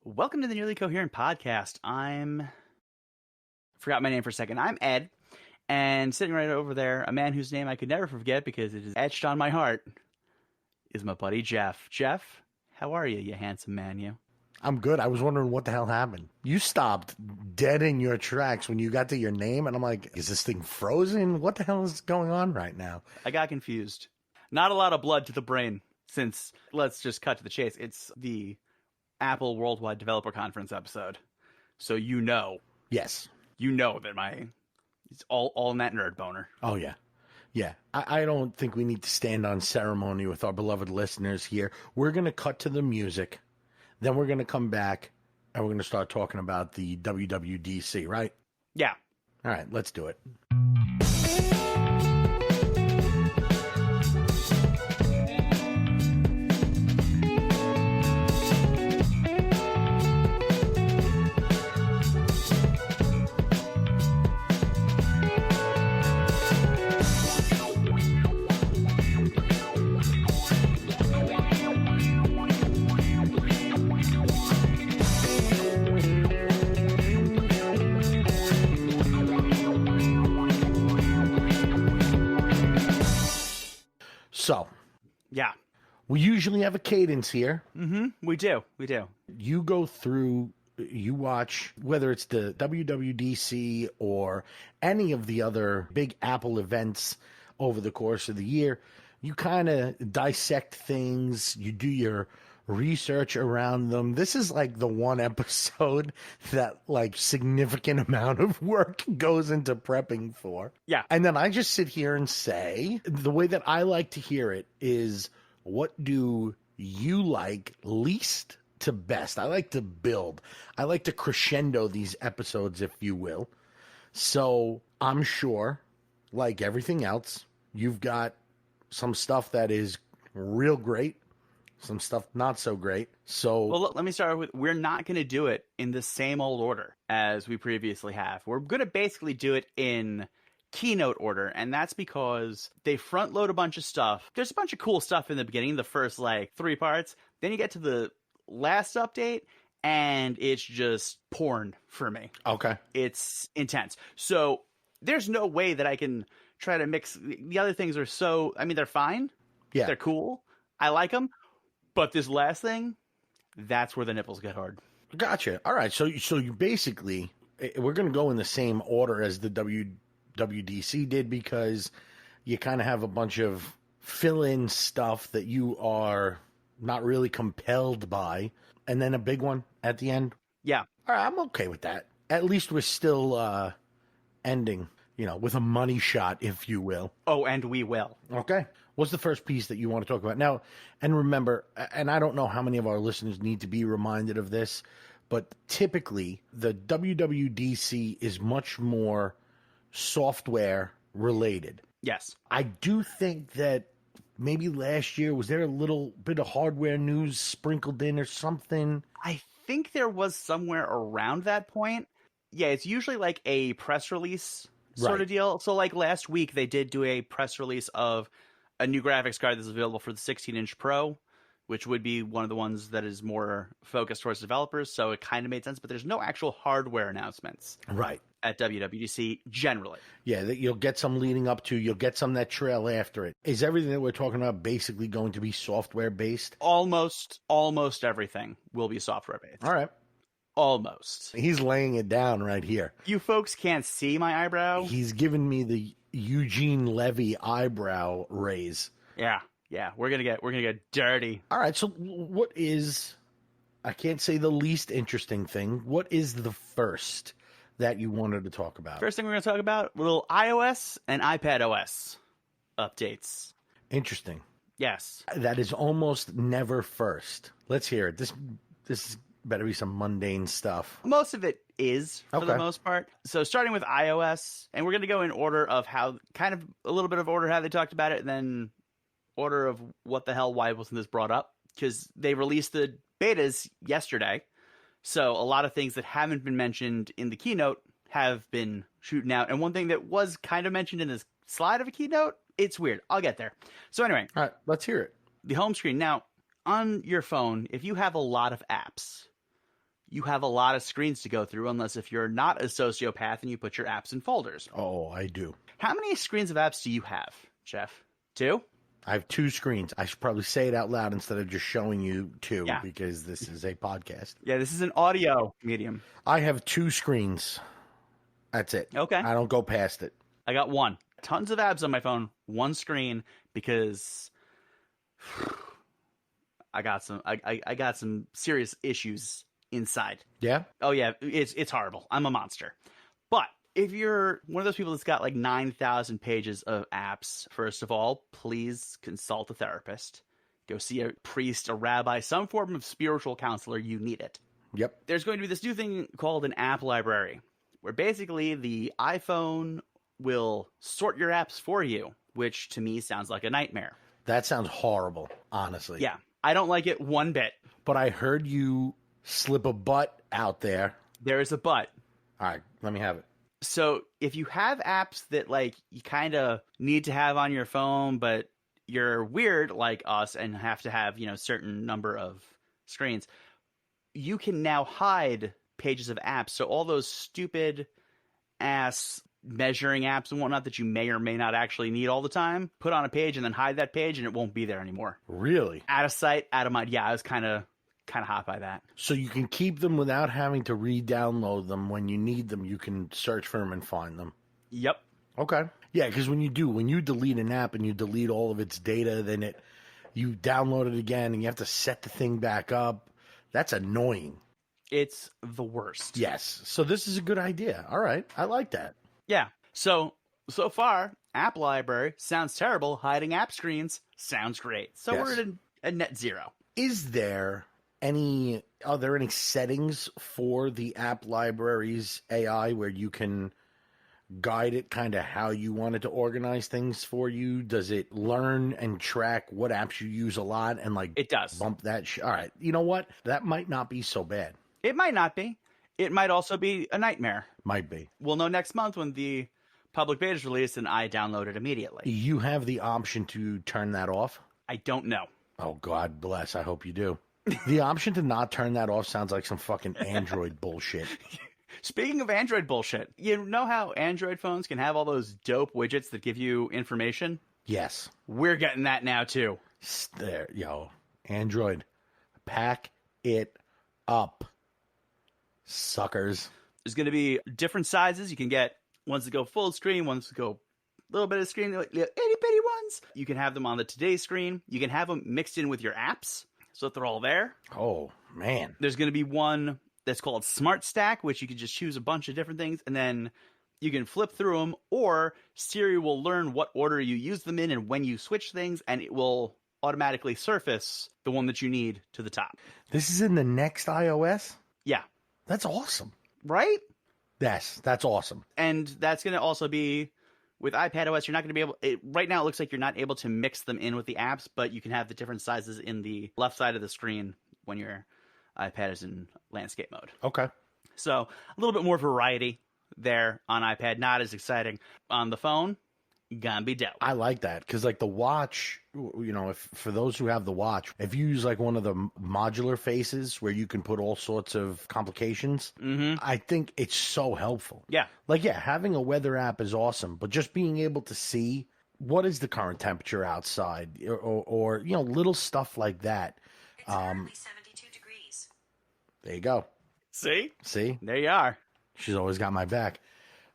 Welcome to the Nearly Coherent Podcast. Forgot my name for a second. I'm Ed, and sitting right over there, a man whose name I could never forget because it is etched on my heart, is my buddy Jeff. Jeff, how are you handsome man, you? I'm good. I was wondering what the hell happened. You stopped dead in your tracks when you got to your name, and I'm like, is this thing frozen? What the hell is going on right now? I got confused. Not a lot of blood to the brain, since, let's just cut to the chase, it's the Apple Worldwide Developer Conference episode. So Yes. You know that it's all in that nerd boner. Oh, yeah. Yeah. I don't think we need to stand on ceremony with our beloved listeners here. We're going to cut to the music. Then we're going to come back and we're going to start talking about the WWDC, right? Yeah. All right, let's do it. So, yeah, we usually have a cadence here. Mm-hmm. We do. You go through, you watch, whether it's the WWDC or any of the other big Apple events over the course of the year. You kind of dissect things. You do your research around them. This is like the one episode that like significant amount of work goes into prepping for. Yeah. And then I just sit here and say, the way that I like to hear it is, what do you like least to best? I like to build. I like to crescendo these episodes, if you will. So I'm sure, like everything else, you've got some stuff that is real great, some stuff not so great. So, well, let me start with, we're not going to do it in the same old order as we previously have. We're going to basically do it in keynote order, and that's because they front load a bunch of stuff. There's a bunch of cool stuff in the beginning, the first like 3 parts. Then you get to the last update, and it's just porn for me. Okay. It's intense. So there's no way that I can try to mix. The other things are so, I mean, they're fine. Yeah. They're cool. I like them. But this last thing, that's where the nipples get hard. Gotcha. All right. So you basically, we're going to go in the same order as the WWDC did, because you kind of have a bunch of fill-in stuff that you are not really compelled by, and then a big one at the end. Yeah. All right. I'm okay with that. At least we're still ending, with a money shot, if you will. Oh, and we will. Okay. What's the first piece that you want to talk about? Now, and remember, and I don't know how many of our listeners need to be reminded of this, but typically the WWDC is much more software related. Yes. I do think that maybe last year, was there a little bit of hardware news sprinkled in or something? I think there was somewhere around that point. Yeah, it's usually like a press release sort of deal. So like last week, they did do a press release of a new graphics card that's available for the 16-inch Pro, which would be one of the ones that is more focused towards developers. So it kind of made sense, but there's no actual hardware announcements. Right. At WWDC generally. Yeah, that you'll get some leading up to, you'll get some that trail after it. Is everything that we're talking about basically going to be software based? Almost everything will be software based. All right. Almost. He's laying it down right here. You folks can't see my eyebrow. He's giving me the Eugene Levy eyebrow raise. Yeah. We're gonna get dirty. All right. So what is, I can't say the least interesting thing. What is the first that you wanted to talk about? First thing we're going to talk about, little iOS and iPad OS updates. Interesting. Yes. That is almost never first. Let's hear it. This better be some mundane stuff. Most of it is, for the most part. So starting with iOS, and we're going to go in order of how, kind of a little bit of order how they talked about it, and then order of what the hell, why wasn't this brought up? Because they released the betas yesterday. So a lot of things that haven't been mentioned in the keynote have been shooting out. And one thing that was kind of mentioned in this slide of a keynote, it's weird. I'll get there. So anyway. All right, let's hear it. The home screen. Now, on your phone, if you have a lot of apps, you have a lot of screens to go through, unless if you're not a sociopath and you put your apps in folders. Oh, I do. How many screens of apps do you have, Jeff? 2? I have 2 screens. I should probably say it out loud instead of just showing you 2 Yeah. because this is a podcast. Yeah, this is an audio medium. I have 2 screens. That's it. Okay. I don't go past it. I got 1. Tons of apps on my phone, 1 screen, because I got some serious issues inside. Yeah? Oh yeah, it's horrible. I'm a monster. But if you're one of those people that's got like 9,000 pages of apps, first of all, please consult a therapist. Go see a priest, a rabbi, some form of spiritual counselor. You need it. Yep. There's going to be this new thing called an app library, where basically the iPhone will sort your apps for you, which to me sounds like a nightmare. That sounds horrible, honestly. Yeah, I don't like it one bit. But I heard you slip a butt out there. There is a but. All right, let me have it. So if you have apps that like you kind of need to have on your phone, but you're weird like us and have to have, certain number of screens, you can now hide pages of apps. So all those stupid ass measuring apps and whatnot that you may or may not actually need all the time, put on a page and then hide that page and it won't be there anymore. Really? Out of sight, out of mind. Yeah, I was kind of hot by that. So you can keep them without having to re-download them. When you need them, you can search for them and find them. Yep. Okay. Yeah, because when you delete an app and you delete all of its data, then you download it again and you have to set the thing back up. That's annoying. It's the worst. Yes. So this is a good idea. All right. I like that. Yeah. So far, app library sounds terrible. Hiding app screens sounds great. So Yes. we're at a net zero. Are there any settings for the app library's AI where you can guide it kind of how you want it to organize things for you? Does it learn and track what apps you use a lot and It does. bump that? All right. You know what? That might not be so bad. It might not be. It might also be a nightmare. Might be. We'll know next month when the public beta is released and I download it immediately. You have the option to turn that off? I don't know. Oh, God bless. I hope you do. The option to not turn that off sounds like some fucking Android bullshit. Speaking of Android bullshit, you know how Android phones can have all those dope widgets that give you information? Yes. We're getting that now, too. There, Android, pack it up, suckers. There's going to be different sizes. You can get ones that go full screen, ones that go a little bit of screen, itty bitty ones. You can have them on the today screen. You can have them mixed in with your apps so that they're all there. Oh, man. There's going to be one that's called Smart Stack, which you can just choose a bunch of different things, and then you can flip through them, or Siri will learn what order you use them in and when you switch things, and it will automatically surface the one that you need to the top. This is in the next iOS? Yeah. That's awesome. Right? Yes, that's awesome. And that's going to also be with iPadOS. You're not going to be able, right now it looks like you're not able to mix them in with the apps, but you can have the different sizes in the left side of the screen when your iPad is in landscape mode. Okay. So a little bit more variety there on iPad. Not as exciting on the phone. Gonna be dope. I like that because, the watch, if for those who have the watch, if you use one of the modular faces where you can put all sorts of complications, I think it's so helpful. Yeah. Having a weather app is awesome, but just being able to see what is the current temperature outside or little stuff like that. It's currently 72 degrees. There you go. See? There you are. She's always got my back.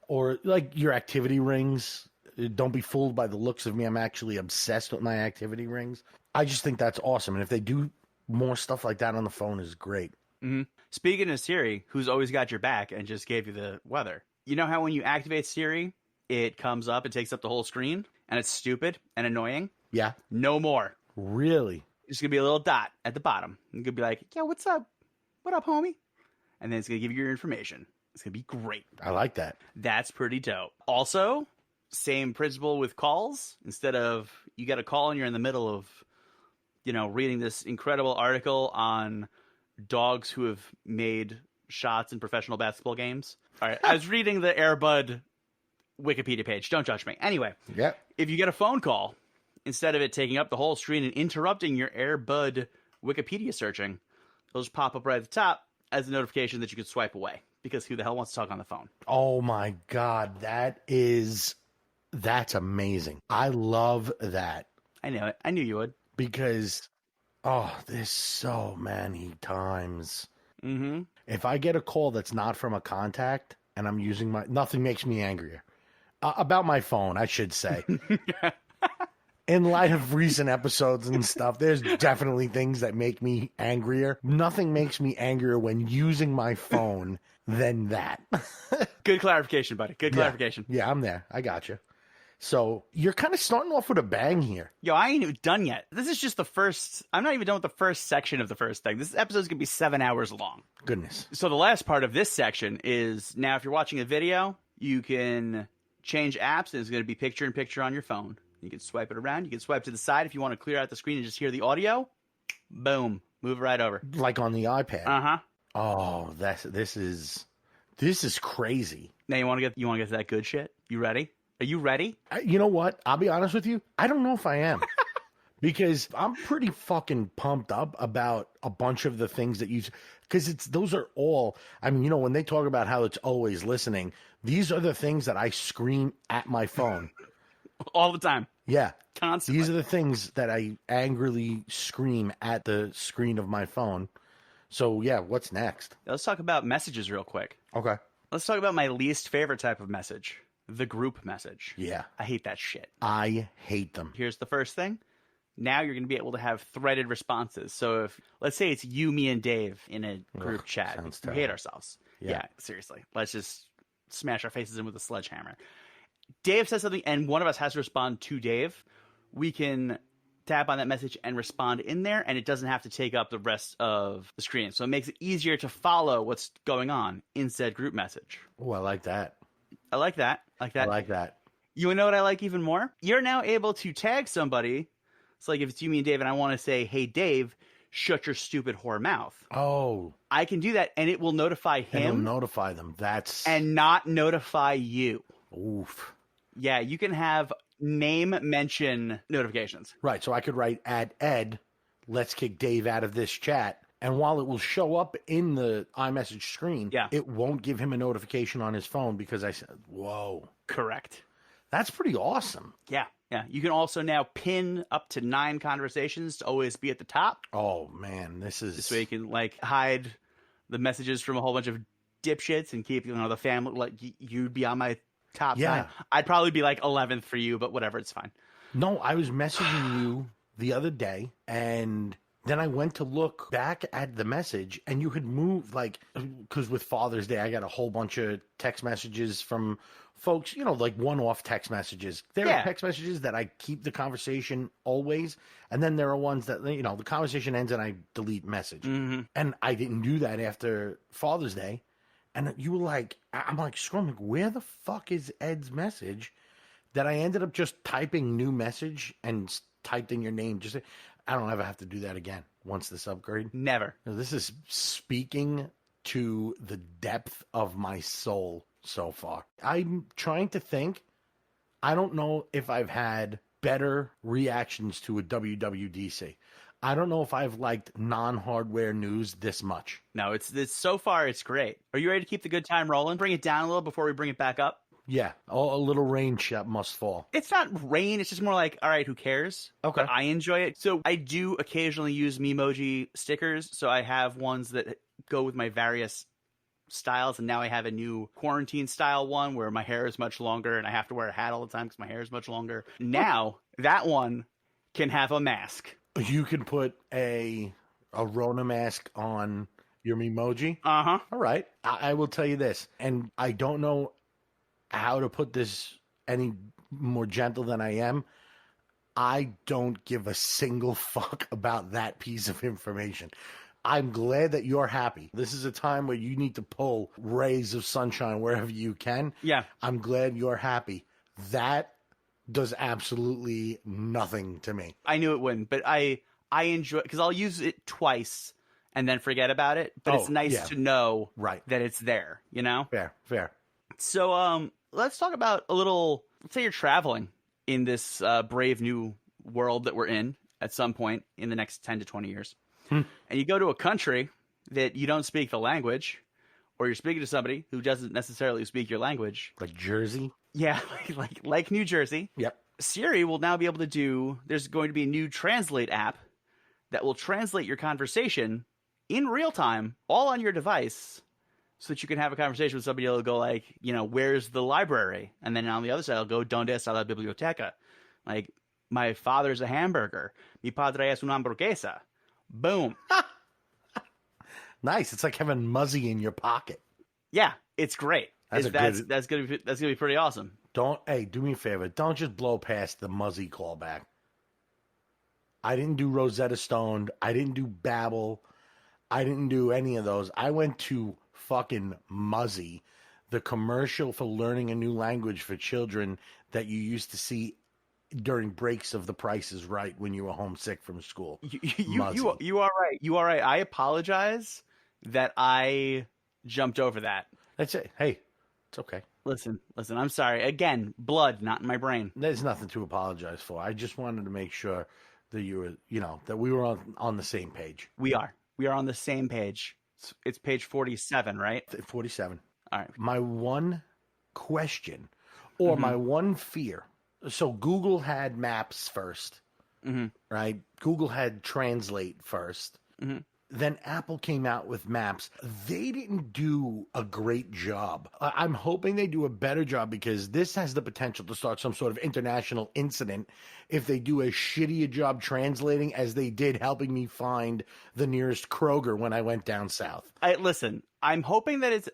Or your activity rings. Don't be fooled by the looks of me. I'm actually obsessed with my activity rings. I just think that's awesome. And if they do more stuff like that on the phone is great. Mm-hmm. Speaking of Siri, who's always got your back and just gave you the weather. You know how when you activate Siri, it comes up, it takes up the whole screen, and it's stupid and annoying? Yeah. No more. Really? It's going to be a little dot at the bottom. You're going to be like, yeah, what's up? What up, homie? And then it's going to give you your information. It's going to be great. I like that. That's pretty dope. Also, same principle with calls. Instead of you get a call and you're in the middle of, reading this incredible article on dogs who have made shots in professional basketball games. All right. I was reading the Air Bud Wikipedia page. Don't judge me. Anyway. Yeah. If you get a phone call, instead of it taking up the whole screen and interrupting your Air Bud Wikipedia searching, it'll just pop up right at the top. as a notification that you could swipe away, because who the hell wants to talk on the phone? Oh my God, that's amazing. I love that I know it. I knew you would. because, there's so many times. Mm-hmm. If I get a call that's not from a contact and I'm using nothing makes me angrier. About my phone, I should say. In light of recent episodes and stuff, there's definitely things that make me angrier. Nothing makes me angrier when using my phone than that. Good clarification, buddy. Good clarification. Yeah, I'm there. I got you. So you're kind of starting off with a bang here. Yo, I ain't even done yet. This is just the first. I'm not even done with the first section of the first thing. This episode's going to be 7 hours long. Goodness. So the last part of this section is, now if you're watching a video, you can change apps, and it's going to be picture-in-picture on your phone. You can swipe it around. You can swipe to the side if you want to clear out the screen and just hear the audio. Boom. Move it right over. Like on the iPad. Uh-huh. Oh, this is crazy. Now you want to get to that good shit? You ready? Are you ready? You know what? I'll be honest with you. I don't know if I am. Because I'm pretty fucking pumped up about a bunch of the things that because those are all, I mean, when they talk about how it's always listening, these are the things that I scream at my phone. All the time. Yeah. Constantly. These are the things that I angrily scream at the screen of my phone. So, yeah, what's next? Let's talk about messages real quick. Okay. Let's talk about my least favorite type of message. The group message. Yeah. I hate that shit. I hate them. Here's the first thing. Now you're going to be able to have threaded responses. So if, let's say it's you, me, and Dave in a group chat. We hate ourselves. Yeah, seriously. Let's just smash our faces in with a sledgehammer. Dave says something, and one of us has to respond to Dave. We can tap on that message and respond in there, and it doesn't have to take up the rest of the screen. So it makes it easier to follow what's going on in said group message. Oh, I like that. I like that. I like that. You know what I like even more? You're now able to tag somebody. It's like if it's you, me, and Dave, and I want to say, hey, Dave, shut your stupid whore mouth. Oh. I can do that, and it will notify him. It'll notify them. And not notify you. Oof. Yeah, you can have name mention notifications. Right, so I could write at Ed, let's kick Dave out of this chat. And while it will show up in the iMessage screen, it won't give him a notification on his phone because I said, whoa. Correct. That's pretty awesome. Yeah. You can also now pin up to 9 conversations to always be at the top. Oh, man, this way you can, hide the messages from a whole bunch of dipshits and keep, the family, you'd be on my top 9. I'd probably be 11th for you, but whatever, it's fine. No, I was messaging you the other day, and then I went to look back at the message, and you had moved, because with Father's Day, I got a whole bunch of text messages from folks, one-off text messages. There are text messages that I keep the conversation always, and then there are ones that, the conversation ends and I delete message. Mm-hmm. And I didn't do that after Father's Day. And you were I'm scrolling, where the fuck is Ed's message? That I ended up just typing new message and typed in your name. I don't ever have to do that again once this upgrade. Never. This is speaking to the depth of my soul so far. I'm trying to think. I don't know if I've had better reactions to a WWDC. I don't know if I've liked non-hardware news this much. No, it's so far it's great. Are you ready to keep the good time rolling? Bring it down a little before we bring it back up? Yeah, a little rain must fall. It's not rain. It's just more all right, who cares? Okay. But I enjoy it. So I do occasionally use Memoji stickers. So I have ones that go with my various styles. And now I have a new quarantine style one where my hair is much longer and I have to wear a hat all the time because my hair is much longer. Now that one can have a mask. You can put a Rona mask on your Memoji? Uh-huh. All right. I will tell you this, and I don't know how to put this any more gentle than I am. I don't give a single fuck about that piece of information. I'm glad that you're happy. This is a time where you need to pull rays of sunshine wherever you can. Yeah. I'm glad you're happy. That does absolutely nothing to me. I knew it wouldn't, but I enjoy, because I'll use it twice and then forget about it. But it's nice to know that it's there, Fair. So let's talk about let's say you're traveling in this brave new world that we're in at some point in the next 10 to 20 years. And you go to a country that you don't speak the language, or you're speaking to somebody who doesn't necessarily speak your language. Like Jersey? Yeah, like New Jersey. Yep. Siri will now be able to do, there's going to be a new translate app that will translate your conversation in real time, all on your device, so that you can have a conversation with somebody who'll go like, where's the library? And then on the other side, it'll go, ¿Dónde está la biblioteca? Like, my father's a hamburger. Mi padre es una hamburguesa. Boom. Nice. It's like having Muzzy in your pocket. Yeah, it's great. That's gonna be pretty awesome. Do me a favor. Don't just blow past the Muzzy callback. I didn't do Rosetta Stone. I didn't do Babbel. I didn't do any of those. I went to fucking Muzzy, the commercial for learning a new language for children that you used to see during breaks of The Price is Right when you were homesick from school. You are right. You are right. I apologize that I jumped over that. That's it. Hey, it's okay. Listen, I'm sorry. Again, blood, not in my brain. There's nothing to apologize for. I just wanted to make sure that you were, that we were on the same page. We are on the same page. It's page 47, right? 47. All right. My one question or my one fear. So Google had Maps first, right? Google had Translate first. Then Apple came out with Maps. They didn't do a great job. I'm hoping they do a better job because this has the potential to start some sort of international incident if they do as shitty a job translating as they did helping me find the nearest Kroger when I went down south. Listen, I'm hoping that it's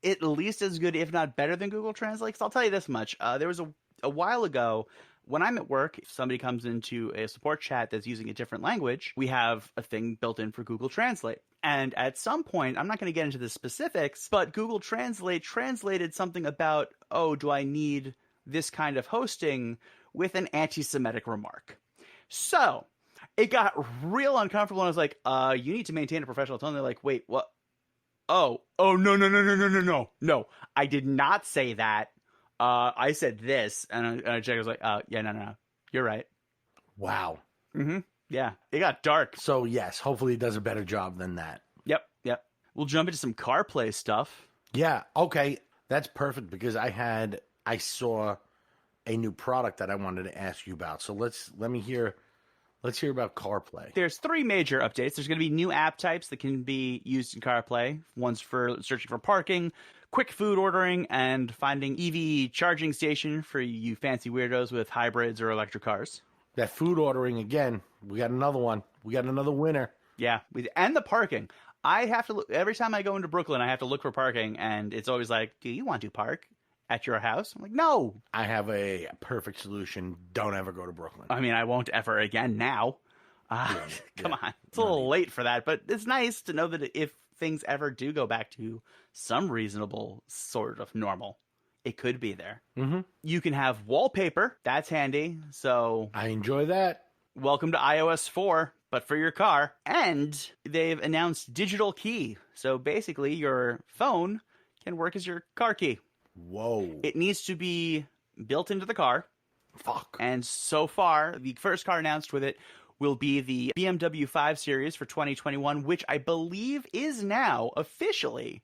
at least as good, if not better than Google Translate. 'Cause I'll tell you this much. There was a while ago, when I'm at work, if somebody comes into a support chat that's using a different language, we have a thing built in for Google Translate. And at some point, I'm not going to get into the specifics, but Google Translate translated something about, do I need this kind of hosting, with an anti-Semitic remark. So it got real uncomfortable, and I was like, you need to maintain a professional tone. They're like, wait, what? Oh, no. I did not say that. I said this, and Jack was like, yeah, no, you're right. Wow. Yeah, it got dark. So yes, hopefully it does a better job than that. Yep. We'll jump into some CarPlay stuff. Yeah, okay. That's perfect because I saw a new product that I wanted to ask you about. So let's hear about CarPlay. There's 3 major updates. There's going to be new app types that can be used in CarPlay. One's for searching for parking, quick food ordering, and finding EV charging station for you fancy weirdos with hybrids or electric cars. That food ordering, again, we got another one. We got another winner. Yeah, and the parking. I have to look, every time I go into Brooklyn, I have to look for parking, and it's always like, do you want to park at your house? I'm like, no. I have a perfect solution. Don't ever go to Brooklyn. I mean, I won't ever again now. Come on. It's a little late for that, but it's nice to know that if things ever do go back to some reasonable sort of normal, it could be there. You can have wallpaper. That's handy. So I enjoy that. Welcome to iOS 4, but for your car. And they've announced digital key. So basically, your phone can work as your car key. Whoa. It needs to be built into the car. Fuck. And so far, the first car announced with it will be the BMW 5 Series for 2021, which I believe is now officially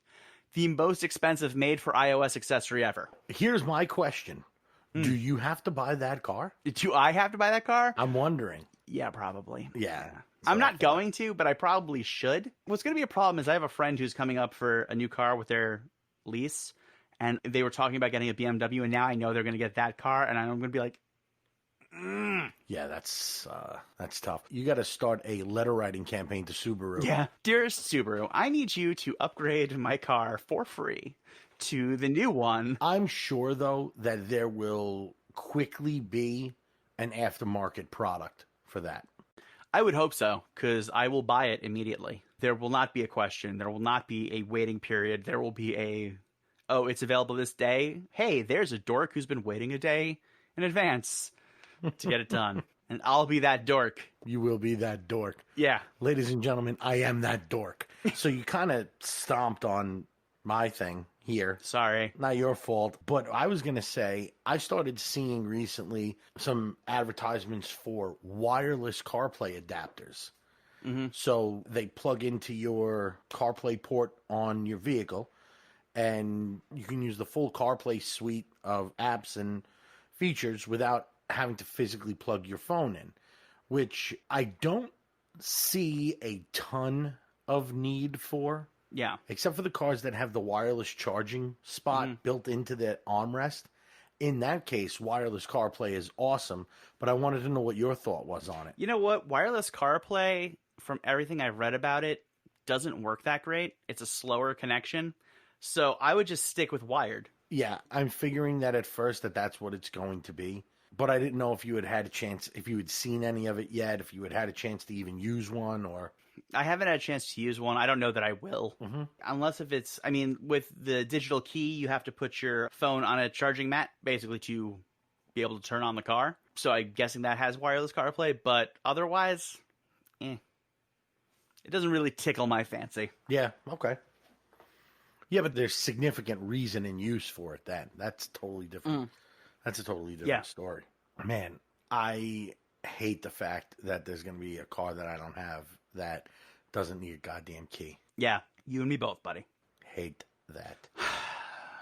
the most expensive made for iOS accessory ever. Here's my question. Do you have to buy that car? Do I have to buy that car? I'm wondering. Yeah, probably. Yeah. I'm not going to, but I probably should. What's going to be a problem is I have a friend who's coming up for a new car with their lease, and they were talking about getting a BMW, and now I know they're going to get that car, and I'm going to be like, Yeah, that's tough. You got to start a letter writing campaign to Subaru. Yeah. Dearest Subaru, I need you to upgrade my car for free to the new one. I'm sure, though, that there will quickly be an aftermarket product for that. I would hope so, because I will buy it immediately. There will not be a question. There will not be a waiting period. There will be it's available this day. Hey, there's a dork who's been waiting a day in advance to get it done. And I'll be that dork. You will be that dork. Yeah. Ladies and gentlemen, I am that dork. So you kind of stomped on my thing here. Sorry. Not your fault. But I was going to say, I started seeing recently some advertisements for wireless CarPlay adapters. So they plug into your CarPlay port on your vehicle, and you can use the full CarPlay suite of apps and features without having to physically plug your phone in, which I don't see a ton of need for. Yeah. Except for the cars that have the wireless charging spot built into the armrest. In that case, wireless CarPlay is awesome, but I wanted to know what your thought was on it. You know what? Wireless CarPlay, from everything I've read about it, doesn't work that great. It's a slower connection. So I would just stick with wired. Yeah, I'm figuring that at first that's what it's going to be. But I didn't know if you had a chance, if you had seen any of it yet, if you had a chance to even use one, or... I haven't had a chance to use one. I don't know that I will. Unless if it's, I mean, with the digital key, you have to put your phone on a charging mat, basically, to be able to turn on the car. So I'm guessing that has wireless CarPlay, but otherwise, it doesn't really tickle my fancy. Yeah, okay. Yeah, but there's significant reason and use for it then. That's totally different. That's a totally different story. Man, I hate the fact that there's going to be a car that I don't have that doesn't need a goddamn key. Yeah, you and me both, buddy. Hate that.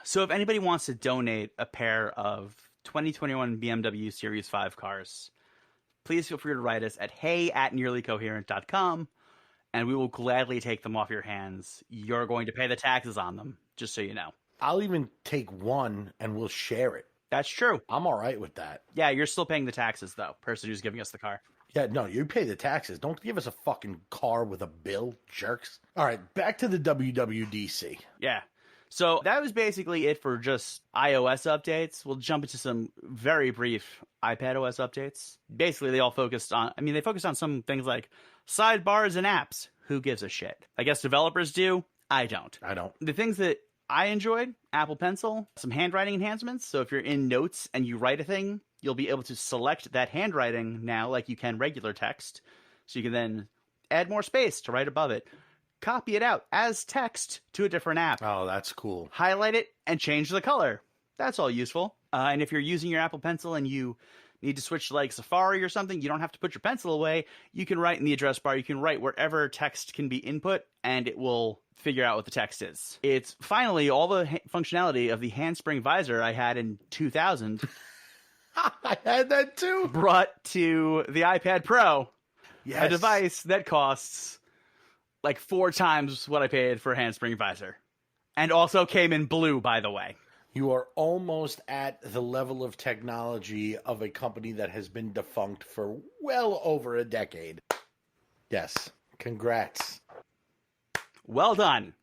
So if anybody wants to donate a pair of 2021 BMW Series 5 cars, please feel free to write us at hey@nearlycoherent.com, and we will gladly take them off your hands. You're going to pay the taxes on them, just so you know. I'll even take one and we'll share it. That's true. I'm all right with that. Yeah, you're still paying the taxes, though, person who's giving us the car. Yeah, no, you pay the taxes. Don't give us a fucking car with a bill, jerks. All right, back to the WWDC. Yeah. So that was basically it for just iOS updates. We'll jump into some very brief iPadOS updates. Basically, they all focused on, they focused on some things like sidebars and apps. Who gives a shit? I guess developers do. I don't. The things that I enjoyed, Apple Pencil, some handwriting enhancements. So if you're in Notes and you write a thing, you'll be able to select that handwriting now like you can regular text. So you can then add more space to write above it. Copy it out as text to a different app. Oh, that's cool. Highlight it and change the color. That's all useful. And if you're using your Apple Pencil and you need to switch to like Safari or something, you don't have to put your pencil away. You can write in the address bar. You can write wherever text can be input, and it will figure out what the text is. It's finally all the functionality of the handspring visor I had in 2000. I had that too. Brought to the iPad Pro. Yes. A device that costs like 4 times what I paid for a handspring visor. And also came in blue, by the way. You are almost at the level of technology of a company that has been defunct for well over a decade. Yes. Congrats. Well done.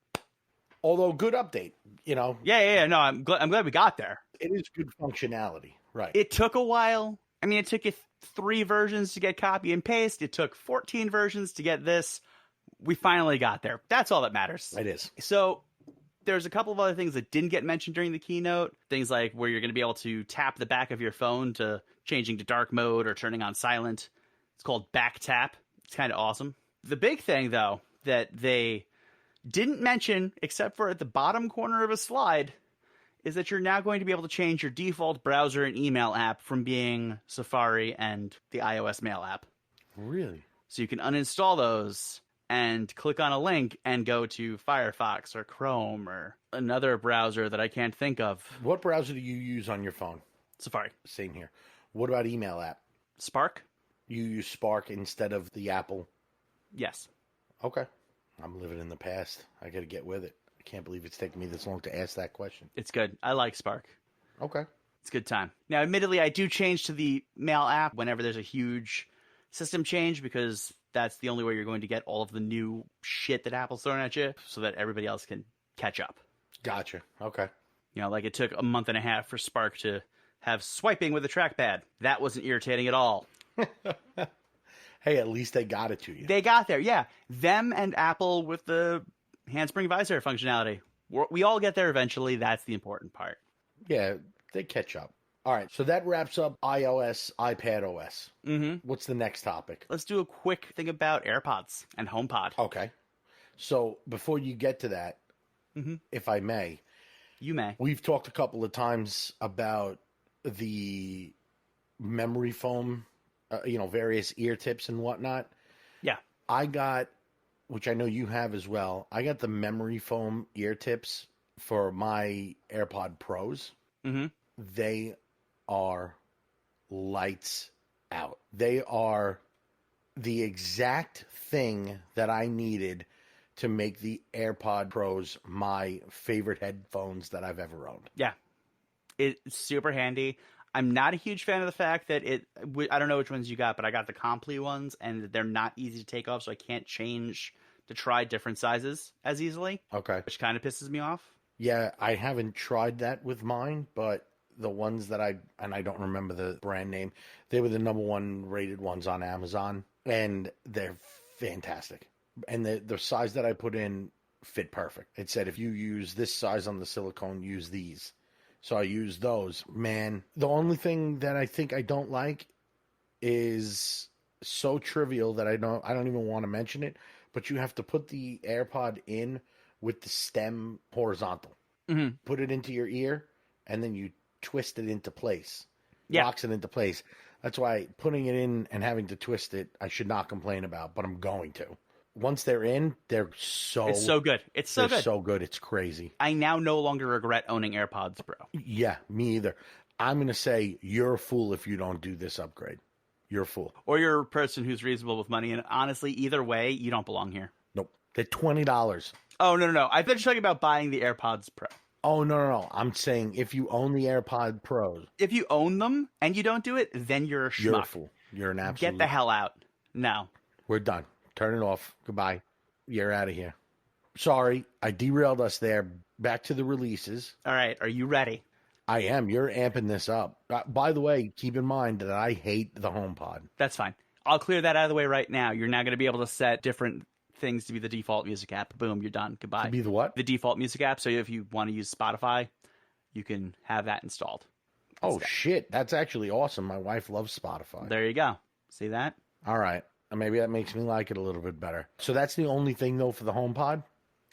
Although, good update, you know. Yeah. No, I'm glad we got there. It is good functionality, right? It took a while. It took you 3 versions to get copy and paste. It took 14 versions to get this. We finally got there. That's all that matters. It is. So there's a couple of other things that didn't get mentioned during the keynote. Things like where you're going to be able to tap the back of your phone to changing to dark mode or turning on silent. It's called back tap. It's kind of awesome. The big thing, though, that they didn't mention, except for at the bottom corner of a slide, is that you're now going to be able to change your default browser and email app from being Safari and the iOS Mail app. Really? So you can uninstall those and click on a link and go to Firefox or Chrome or another browser that I can't think of. What browser do you use on your phone? Safari. Same here. What about email app? Spark? You use Spark instead of the Apple? Yes. Okay. I'm living in the past. I got to get with it. I can't believe it's taken me this long to ask that question. It's good. I like Spark. Okay. It's a good time. Now, admittedly, I do change to the Mail app whenever there's a huge system change because that's the only way you're going to get all of the new shit that Apple's throwing at you so that everybody else can catch up. Gotcha. Okay. Like it took a month and a half for Spark to have swiping with a trackpad. That wasn't irritating at all. Hey, at least they got it to you. They got there, yeah. Them and Apple with the handspring visor functionality. We all get there eventually. That's the important part. Yeah, they catch up. All right, so that wraps up iOS, iPadOS. Mm-hmm. What's the next topic? Let's do a quick thing about AirPods and HomePod. Okay. So before you get to that, if I may. You may. We've talked a couple of times about the memory foam, various ear tips and whatnot. Yeah. I got, which I know you have as well, I got the memory foam ear tips for my AirPod Pros. Mm-hmm. They are lights out. They are the exact thing that I needed to make the AirPod Pros my favorite headphones that I've ever owned. Yeah. It's super handy. I'm not a huge fan of the fact that I don't know which ones you got, but I got the Compli ones, and they're not easy to take off, so I can't change to try different sizes as easily. Okay. Which kind of pisses me off. Yeah, I haven't tried that with mine, but the ones that and I don't remember the brand name, they were the #1 rated ones on Amazon, and they're fantastic. And the size that I put in fit perfect. It said if you use this size on the silicone, use these. So I used those. Man, the only thing that I think I don't like is so trivial that I don't even want to mention it, but you have to put the AirPod in with the stem horizontal. Mm-hmm. Put it into your ear, and then you twist it into place. Yeah. Locks it into place. That's why putting it in and having to twist it, I should not complain about, but I'm going to. Once they're in, It's so good. It's so they're good. so good. It's crazy. I now no longer regret owning AirPods Pro. Yeah, me either. I'm going to say you're a fool if you don't do this upgrade. You're a fool. Or you're a person who's reasonable with money, and honestly, either way, you don't belong here. Nope. They're $20. Oh, no. I thought you were talking about buying the AirPods Pro. Oh, no. I'm saying if you own the AirPod Pros. If you own them and you don't do it, then you're a schmuck. You're a fool. You're an absolute... Get the hell out. No. We're done. Turn it off. Goodbye. You're out of here. Sorry, I derailed us there. Back to the releases. All right, are you ready? I am. You're amping this up. By the way, keep in mind that I hate the HomePod. That's fine. I'll clear that out of the way right now. You're now going to be able to set different things to be the default music app. Boom, you're done. Goodbye. To be the what? The default music app. So if you want to use Spotify, you can have that installed. Oh, shit. That's actually awesome. My wife loves Spotify. There you go. See that? All right. Maybe that makes me like it a little bit better. So that's the only thing, though, for the HomePod?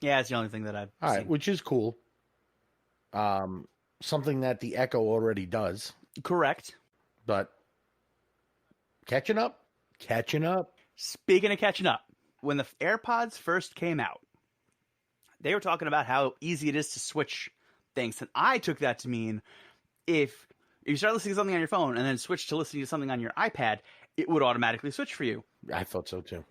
Yeah, it's the only thing that I've All right, seen. which is cool. Something that the Echo already does. Correct. But catching up. Speaking of catching up, when the AirPods first came out, they were talking about how easy it is to switch things. And I took that to mean if you start listening to something on your phone and then switch to listening to something on your iPad, it would automatically switch for you. I thought so, too.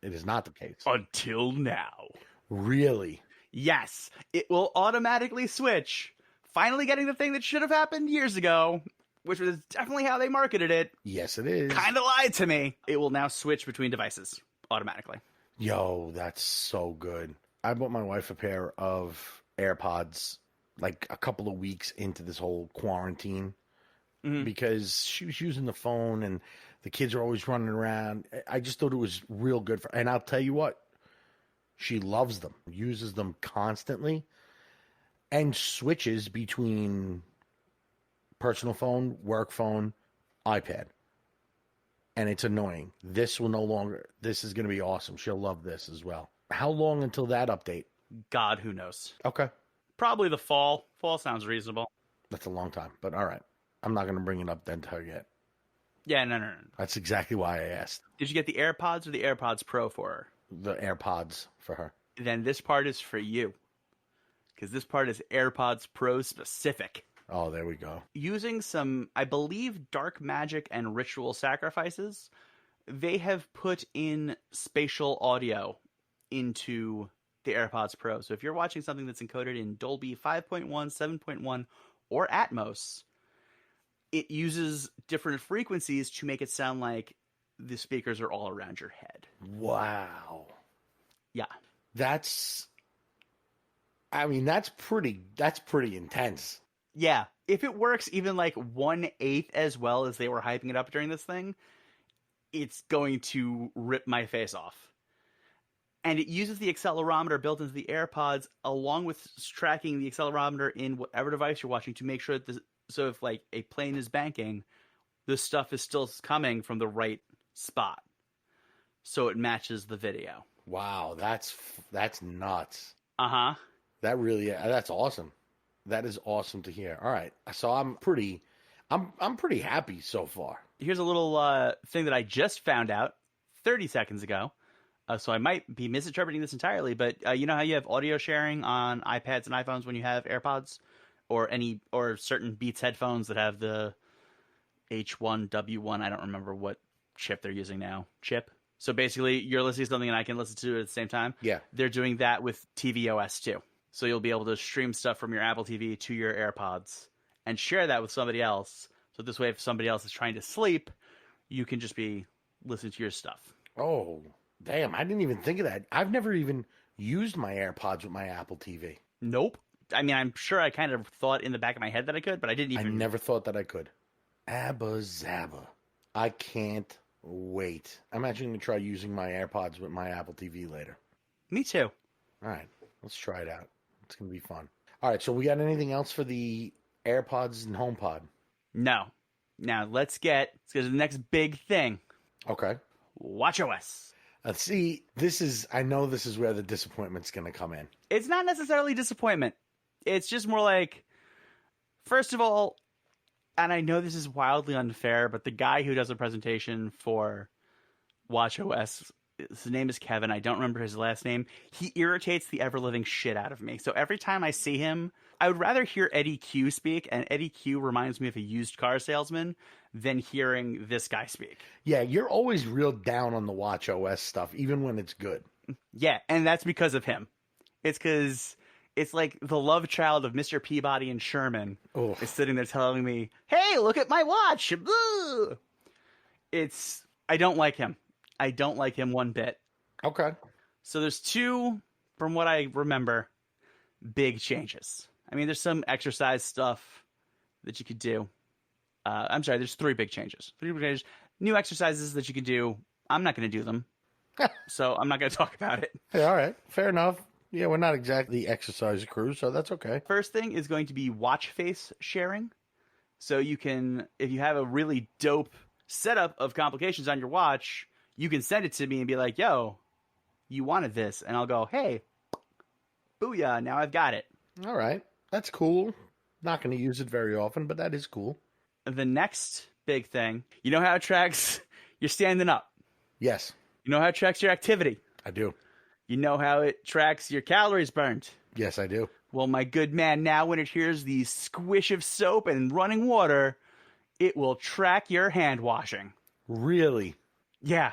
It is not the case. Until now. Really? Yes, it will automatically switch. Finally getting the thing that should have happened years ago, which was definitely how they marketed it. Yes, it is. Kind of lied to me. It will now switch between devices automatically. Yo, that's so good. I bought my wife a pair of AirPods like a couple of weeks into this whole quarantine because she was using the phone and the kids are always running around. I just thought it was real good for, and I'll tell you what, she loves them, uses them constantly, and switches between personal phone, work phone, iPad. And it's annoying. This is going to be awesome. She'll love this as well. How long until that update? God, who knows? Okay. Probably the fall. Fall sounds reasonable. That's a long time, but all right. I'm not going to bring it up then to her yet. Yeah, no. That's exactly why I asked. Did you get the AirPods or the AirPods Pro for her? The AirPods for her. Then this part is for you. Because this part is AirPods Pro specific. Oh, there we go. Using some, I believe, dark magic and ritual sacrifices, they have put in spatial audio into the AirPods Pro. So if you're watching something that's encoded in Dolby 5.1, 7.1, or Atmos, it uses different frequencies to make it sound like the speakers are all around your head. Wow. Yeah. That's pretty intense. Yeah. If it works even like 1/8 as well as they were hyping it up during this thing, it's going to rip my face off. And it uses the accelerometer built into the AirPods along with tracking the accelerometer in whatever device you're watching to make sure that so if like a plane is banking, the stuff is still coming from the right spot. So it matches the video. Wow, that's nuts. Uh-huh. That's awesome. That is awesome to hear. All right. So I'm pretty happy so far. Here's a little thing that I just found out 30 seconds ago. So I might be misinterpreting this entirely, but you know how you have audio sharing on iPads and iPhones when you have AirPods, or certain Beats headphones that have the H1W1. I don't remember what chip they're using now. So basically, you're listening to something and I can listen to it at the same time. Yeah. They're doing that with tvOS too. So you'll be able to stream stuff from your Apple TV to your AirPods and share that with somebody else. So this way, if somebody else is trying to sleep, you can just be listening to your stuff. Oh, damn. I didn't even think of that. I've never even used my AirPods with my Apple TV. Nope. I mean, I'm sure I kind of thought in the back of my head that I could, but I didn't even... I never thought that I could. Abba Zabba. I can't wait. I'm actually going to try using my AirPods with my Apple TV later. Me too. All right. Let's try it out. It's going to be fun. All right. So we got anything else for the AirPods and HomePod? No. Now, let's get to the next big thing. Okay. WatchOS. See, I know this is where the disappointment's going to come in. It's not necessarily disappointment. It's just more like, first of all, and I know this is wildly unfair, but the guy who does a presentation for WatchOS, his name is Kevin. I don't remember his last name. He irritates the ever-living shit out of me. So every time I see him, I would rather hear Eddie Q speak, and Eddie Q reminds me of a used car salesman, than hearing this guy speak. Yeah, you're always real down on the WatchOS stuff, even when it's good. Yeah, and that's because of him. It's because it's like the love child of Mr. Peabody and Sherman is sitting there telling me, hey, look at my watch. Boo! I don't like him. I don't like him one bit. Okay. So there's two, from what I remember, big changes. I mean, there's some exercise stuff that you could do. I'm sorry, there's three big changes. New exercises that you could do. I'm not going to do them. So I'm not going to talk about it. Hey, all right. Fair enough. Yeah, we're not exactly the exercise crew, so that's okay. First thing is going to be watch face sharing. So you can, if you have a really dope setup of complications on your watch, you can send it to me and be like, yo, you wanted this. And I'll go, hey, booyah, now I've got it. All right. That's cool. Not going to use it very often, but that is cool. The next big thing, you know how it tracks your standing up? Yes. You know how it tracks your activity? I do. You know how it tracks your calories burned? Yes, I do. Well, my good man, now when it hears the squish of soap and running water, it will track your hand washing. Really? Yeah.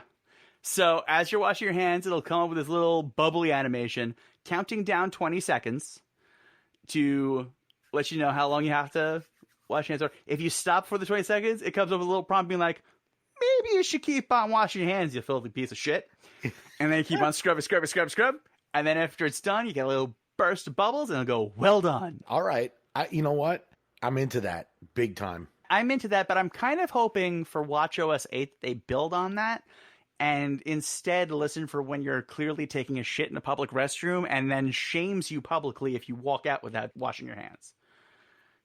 So as you're washing your hands, it'll come up with this little bubbly animation, counting down 20 seconds to let you know how long you have to wash your hands. Or if you stop for the 20 seconds, it comes up with a little prompt being like, maybe you should keep on washing your hands, you filthy piece of shit. And then you keep on scrub. And then after it's done, you get a little burst of bubbles and it'll go, well done. All right. You know what? I'm into that big time. I'm into that, but I'm kind of hoping for WatchOS 8 they build on that and instead listen for when you're clearly taking a shit in a public restroom and then shames you publicly if you walk out without washing your hands.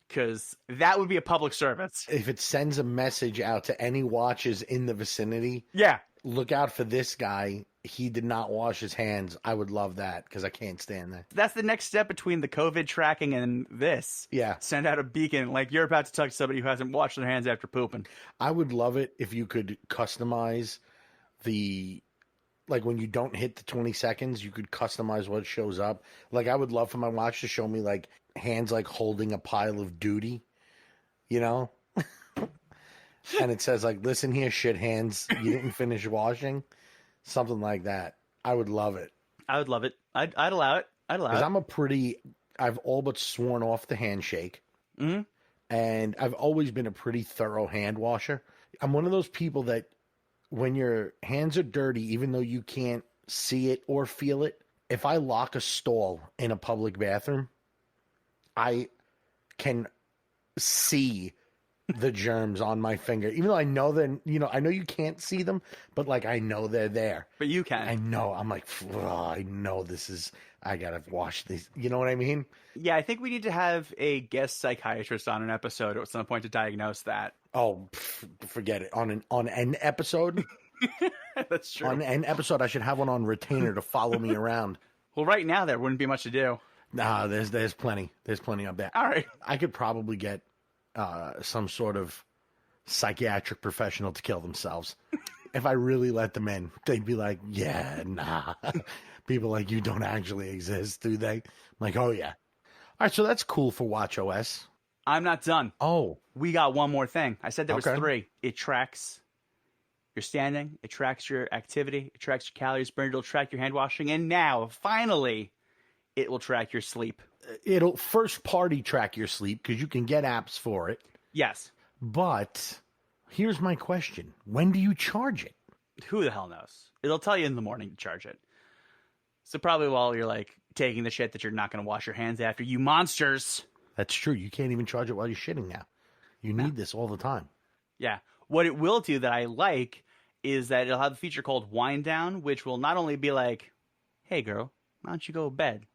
Because that would be a public service. If it sends a message out to any watches in the vicinity, yeah, look out for this guy. He did not wash his hands. I would love that because I can't stand that. That's the next step between the COVID tracking and this. Yeah. Send out a beacon like you're about to talk to somebody who hasn't washed their hands after pooping. I would love it if you could customize like when you don't hit the 20 seconds, you could customize what shows up. Like I would love for my watch to show me like hands like holding a pile of duty, you know? And it says like, listen here, shit hands, you didn't finish washing. Something like that. I would love it. I would love it. I'd allow it. Because I've all but sworn off the handshake. Mm-hmm. And I've always been a pretty thorough hand washer. I'm one of those people that when your hands are dirty, even though you can't see it or feel it, if I lock a stall in a public bathroom, I can see the germs on my finger, even though I know that, I know you can't see them, but like, I know they're there, but you can. I know. I'm like, I know I gotta wash these. You know what I mean? Yeah. I think we need to have a guest psychiatrist on an episode at some point to diagnose that. Oh, forget it. On an episode. That's true. On an episode, I should have one on retainer to follow me around. Well, right now there wouldn't be much to do. Nah, there's plenty. There's plenty of that. All right. I could probably get some sort of psychiatric professional to kill themselves if I really let them in, they'd be like, yeah, nah. People like you don't actually exist, do they? I'm like, oh yeah. All right, so that's cool for WatchOS. I'm not done. Oh, We got one more thing. I said there was Okay. 3. It tracks your standing, it tracks your activity, it tracks your calories burned, it'll track your hand washing, and now, finally, it will track your sleep. it'll first party track your sleep because you can get apps for it. Yes. But here's my question: when do you charge it? Who the hell knows? It'll tell you in the morning to charge it. So probably while you're like taking the shit that you're not going to wash your hands after, you monsters. That's true. You can't even charge it while you're shitting now. You need this all the time. Yeah. What it will do that I like is that it'll have a feature called Wind Down, which will not only be like, hey girl, why don't you go to bed?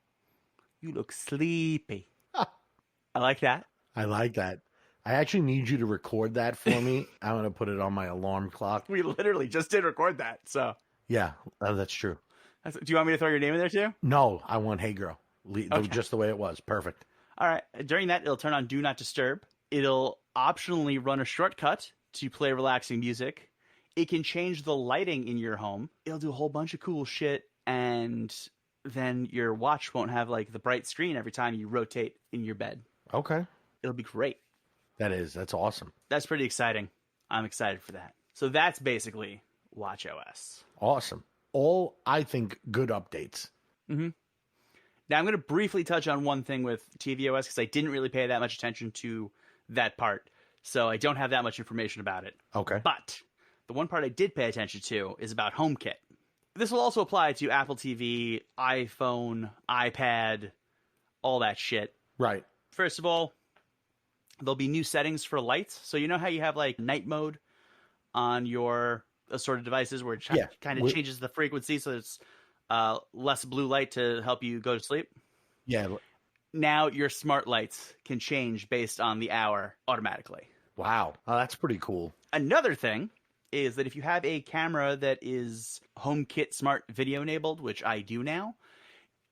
You look sleepy. I like that. I like that. I actually need you to record that for me. I'm going to put it on my alarm clock. We literally just did record that. So Yeah, that's true. do you want me to throw your name in there too? No, I want Hey Girl. Okay. Just the way it was. Perfect. All right. During that, it'll turn on Do Not Disturb. It'll optionally run a shortcut to play relaxing music. It can change the lighting in your home. It'll do a whole bunch of cool shit, and then your watch won't have like the bright screen every time you rotate in your bed. Okay. It'll be great. That's awesome. That's pretty exciting. I'm excited for that. So that's basically WatchOS. Awesome. All, I think, good updates. Mm-hmm. Now I'm going to briefly touch on one thing with tvOS because I didn't really pay that much attention to that part. So I don't have that much information about it. Okay. But the one part I did pay attention to is about HomeKit. This will also apply to Apple TV, iPhone, iPad, all that shit. Right. First of all, there'll be new settings for lights. So you know how you have like night mode on your assorted devices where it kind of changes the frequency so it's less blue light to help you go to sleep? Yeah. Now your smart lights can change based on the hour automatically. Wow. Oh, that's pretty cool. Another thing is that if you have a camera that is HomeKit smart video enabled, which I do now,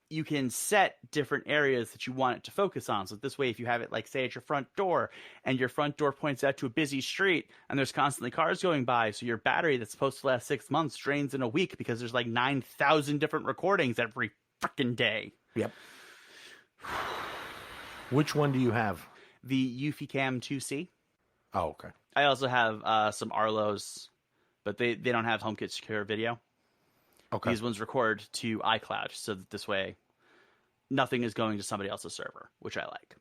you can set different areas that you want it to focus on. So this way, if you have it, like, say, at your front door, and your front door points out to a busy street, and there's constantly cars going by, so your battery that's supposed to last 6 months drains in a week because there's like 9,000 different recordings every freaking day. Yep. Which one do you have? The Eufy Cam 2C. Oh, okay. I also have some Arlos, but they don't have HomeKit secure video. Okay. These ones record to iCloud, so that this way nothing is going to somebody else's server, which I like.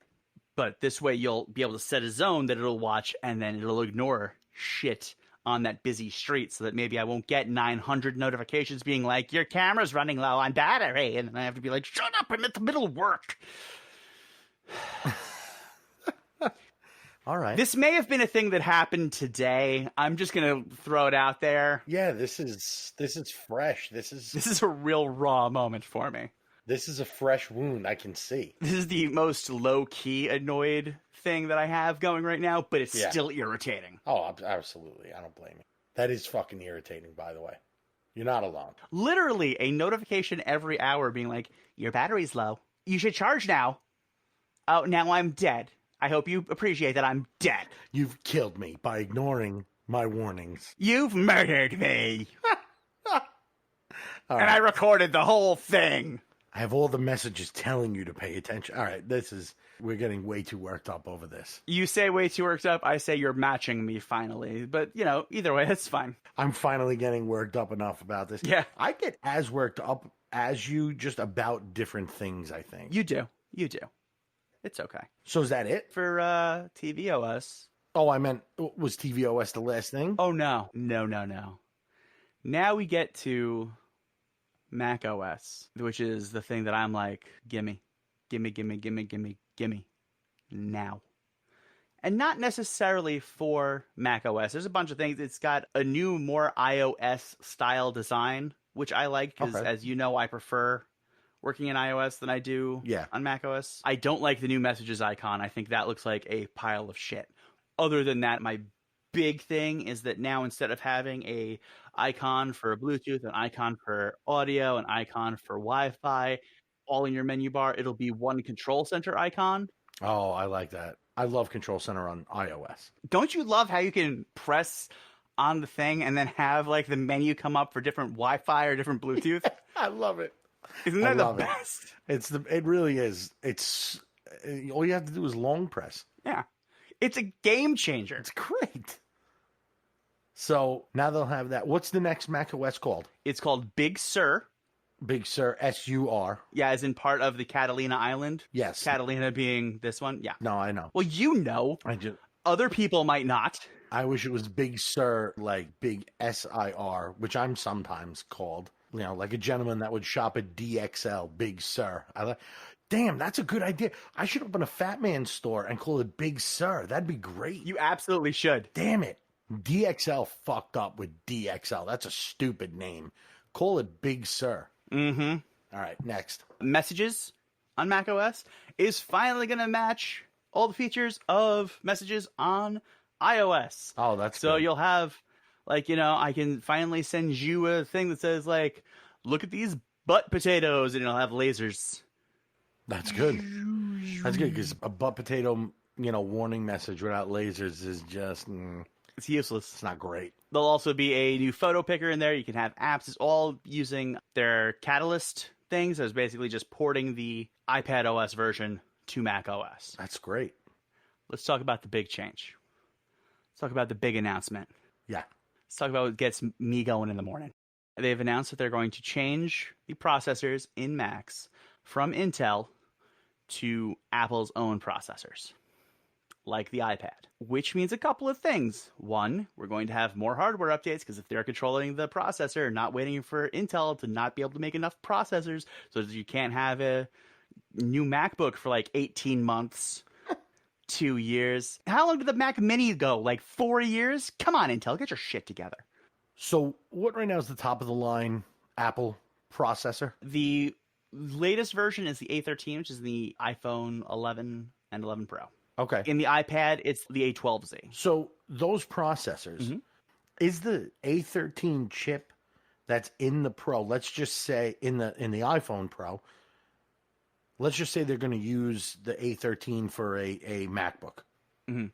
But this way you'll be able to set a zone that it'll watch, and then it'll ignore shit on that busy street so that maybe I won't get 900 notifications being like, your camera's running low on battery, and then I have to be like, shut up, I'm at the middle of work. All right. This may have been a thing that happened today. I'm just going to throw it out there. Yeah, this is fresh. This is a real raw moment for me. This is a fresh wound I can see. This is the most low-key annoyed thing that I have going right now, but it's still irritating. Oh, absolutely. I don't blame you. That is fucking irritating, by the way. You're not alone. Literally a notification every hour being like, your battery's low. You should charge now. Oh, now I'm dead. I hope you appreciate that I'm dead. You've killed me by ignoring my warnings. You've murdered me. And I recorded the whole thing. I have all the messages telling you to pay attention. All right, we're getting way too worked up over this. You say way too worked up. I say you're matching me finally. But, either way, that's fine. I'm finally getting worked up enough about this. Yeah. I get as worked up as you, just about different things, I think. You do. It's okay. So is that it? For tvOS. Oh, I meant, was tvOS the last thing? Oh, no. No. Now we get to macOS, which is the thing that I'm like, gimme now. And not necessarily for macOS. There's a bunch of things. It's got a new, more iOS style design, which I like because, as you know, I prefer working in iOS than I do on macOS. I don't like the new messages icon. I think that looks like a pile of shit. Other than that, my big thing is that now instead of having a icon for Bluetooth, an icon for audio, an icon for Wi-Fi, all in your menu bar, it'll be one control center icon. Oh, I like that. I love Control Center on iOS. Don't you love how you can press on the thing and then have like the menu come up for different Wi-Fi or different Bluetooth. I love it. Isn't that the best? It really is. It's all you have to do is long press. Yeah. It's a game changer. It's great. So now they'll have that. What's the next Mac OS called? It's called Big Sur. Big Sur, SUR. Yeah, as in part of the Catalina Island. Yes. Catalina being this one. Yeah. No, I know. Well, you know. Other people might not. I wish it was Big Sur, like Big SIR, which I'm sometimes called. You know, like a gentleman that would shop at DXL, Big Sur. Damn, that's a good idea. I should open a Fat Man store and call it Big Sur. That'd be great. You absolutely should. Damn it. DXL fucked up with DXL. That's a stupid name. Call it Big Sur. Mm-hmm. All right, next. Messages on macOS is finally going to match all the features of Messages on iOS. Oh, that's so good. You'll have, like, you know, I can finally send you a thing that says, like, look at these butt potatoes, and it'll have lasers. That's good. That's good, because a butt potato, you know, warning message without lasers is just... It's useless. It's not great. There'll also be a new photo picker in there. You can have apps. It's all using their Catalyst things. So it's basically just porting the iPad OS version to Mac OS. That's great. Let's talk about the big change. Let's talk about the big announcement. Yeah. Let's talk about what gets me going in the morning. They've announced that they're going to change the processors in Macs from Intel to Apple's own processors, like the iPad, which means a couple of things. One, we're going to have more hardware updates because if they're controlling the processor, not waiting for Intel to not be able to make enough processors so that you can't have a new MacBook for like 18 months, 2 years. How long did the Mac Mini go? Like 4 years? Come on, Intel, get your shit together. So what right now is the top of the line Apple processor? The latest version is the A13, which is the iPhone 11 and 11 Pro. Okay. In the iPad, it's the A12Z. So those processors, is the A13 chip that's in the Pro, let's just say in the iPhone Pro, let's just say they're going to use the A13 for a MacBook. Mm-hmm.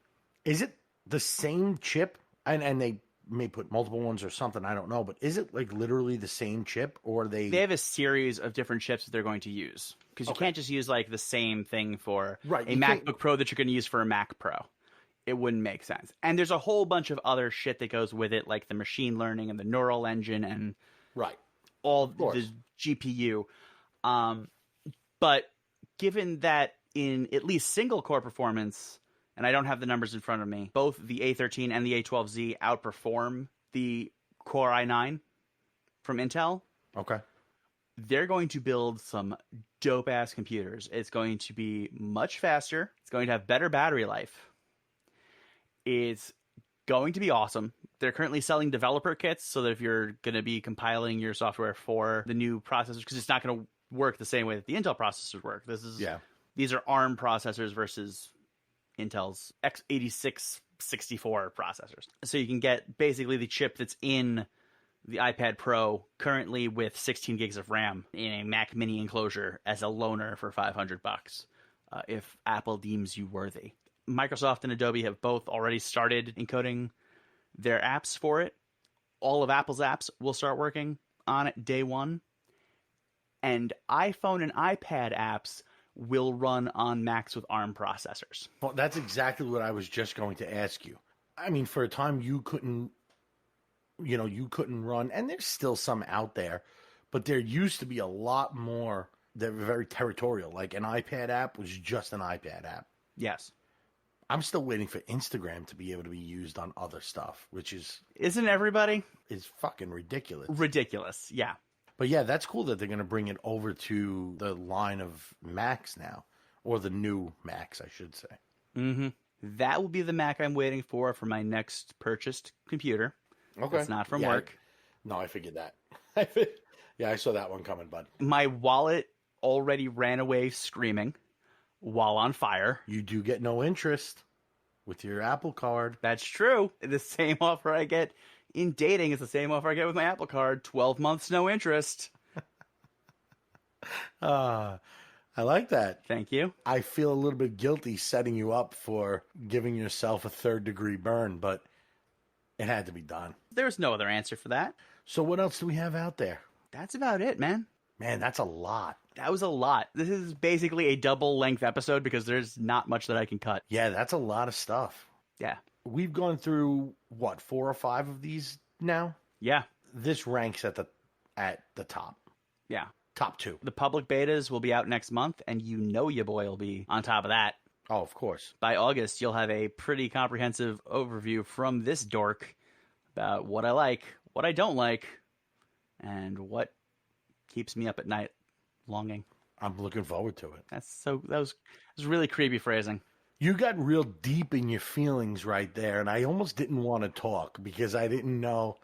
Is it the same chip? And they may put multiple ones or something, I don't know, but is it like literally the same chip, or they have a series of different chips that they're going to use, because you can't just use like the same thing for a MacBook Pro that you're going to use for a Mac Pro. It wouldn't make sense. And there's a whole bunch of other shit that goes with it, like the machine learning and the neural engine and all the GPU. But given that in at least single core performance, and I don't have the numbers in front of me, both the A13 and the A12Z outperform the Core i9 from Intel. Okay. They're going to build some dope-ass computers. It's going to be much faster. It's going to have better battery life. It's going to be awesome. They're currently selling developer kits so that if you're going to be compiling your software for the new processors, because it's not going to work the same way that the Intel processors work. These are ARM processors versus Intel's x86 64 processors. So you can get basically the chip that's in the iPad Pro currently with 16 gigs of RAM in a Mac Mini enclosure as a loaner for $500 if Apple deems you worthy. Microsoft and Adobe have both already started encoding their apps for it. All of Apple's apps will start working on it day one. And iPhone and iPad apps will run on Macs with ARM processors. Well, that's exactly what I was just going to ask you. I mean, for a time you couldn't run, and there's still some out there, but there used to be a lot more that were very territorial. Like an iPad app was just an iPad app. Yes. I'm still waiting for Instagram to be able to be used on other stuff, which Isn't everybody? Is fucking ridiculous. Ridiculous, yeah. But yeah, that's cool that they're going to bring it over to the line of Macs now, or the new Macs, I should say. Mm-hmm. That will be the Mac I'm waiting for my next purchased computer. Okay. It's not from work. No, I figured that. Yeah, I saw that one coming, bud. My wallet already ran away screaming while on fire. You do get no interest with your Apple Card. That's true. The same offer I get in dating is the same offer I get with my Apple Card. 12 months, no interest. I like that. Thank you. I feel a little bit guilty setting you up for giving yourself a third-degree burn, but It had to be done. There's no other answer for that. So what else do we have out there? That's about it, man. Man, that's a lot. That was a lot. This is basically a double-length episode because there's not much that I can cut. Yeah, that's a lot of stuff. Yeah. We've gone through, what, 4 or 5 of these now? Yeah. This ranks at the top. Yeah. Top 2. The public betas will be out next month, and you know your boy will be on top of that. Oh, of course. By August, you'll have a pretty comprehensive overview from this dork about what I like, what I don't like, and what keeps me up at night longing. I'm looking forward to it. That was really creepy phrasing. You got real deep in your feelings right there, and I almost didn't want to talk because I didn't know.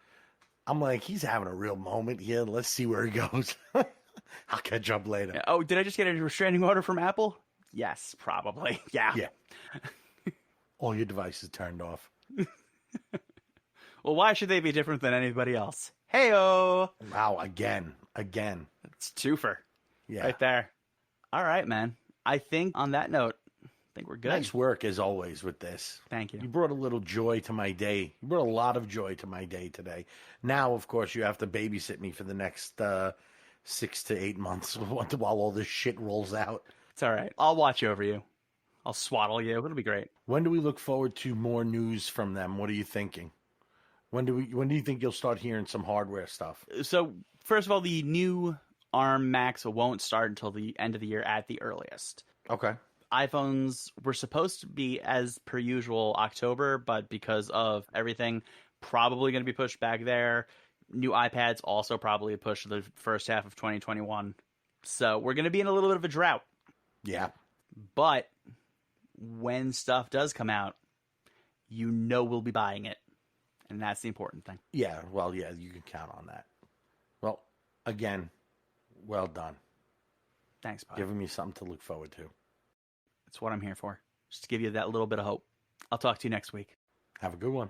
I'm like, he's having a real moment here. Let's see where he goes. I'll catch up later. Oh, did I just get a restraining order from Apple? Yes, probably. Yeah. Yeah. All your devices turned off. Well, why should they be different than anybody else? Hey-o! Wow, again. It's twofer. Yeah. Right there. All right, man. I think on that note, I think we're good. Nice work, as always, with this. Thank you. You brought a little joy to my day. You brought a lot of joy to my day today. Now, of course, you have to babysit me for the next 6 to 8 months while all this shit rolls out. It's all right. I'll watch over you. I'll swaddle you. It'll be great. When do we look forward to more news from them? What are you thinking? When do you think you'll start hearing some hardware stuff? So, first of all, the new ARM Macs won't start until the end of the year at the earliest. Okay. iPhones were supposed to be, as per usual, October, but because of everything, probably going to be pushed back there. New iPads also probably pushed to the first half of 2021. So we're going to be in a little bit of a drought. Yeah. But when stuff does come out, you know we'll be buying it. And that's the important thing. Yeah, well, yeah, you can count on that. Well, again, well done. Thanks, bud. Giving me something to look forward to. That's what I'm here for. Just to give you that little bit of hope. I'll talk to you next week. Have a good one.